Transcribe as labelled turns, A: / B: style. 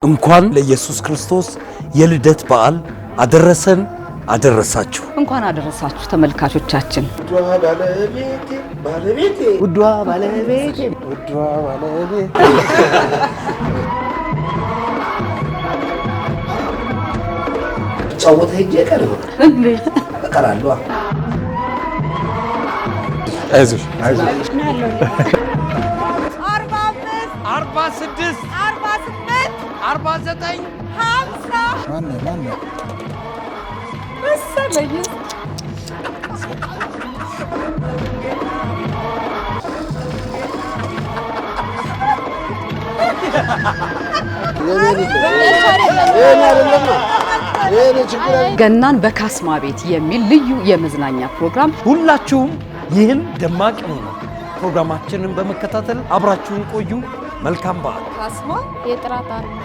A: እንኳን ለኢየሱስ ክርስቶስ የልደት በዓል አደረሰን አደረሳችሁ።
B: እንኳን አደረሳችሁ ተመልካቾቻችን።
A: ውዷ ባለቤቴ ጫወተ ሄጄ ቀራለሁ። አይዞሽ
C: 46 49 50 መሰለኝ።
B: ገናን በካስማ ቤት የሚል ልዩ የመዝናኛ ፕሮግራም
A: ሁላችሁም ይህን ደማቅ የሆነ ፕሮግራማችንን በመከታተል አብራችሁን ቆዩ። መልካም በዓል።
C: ካስማ የጥራት አርማ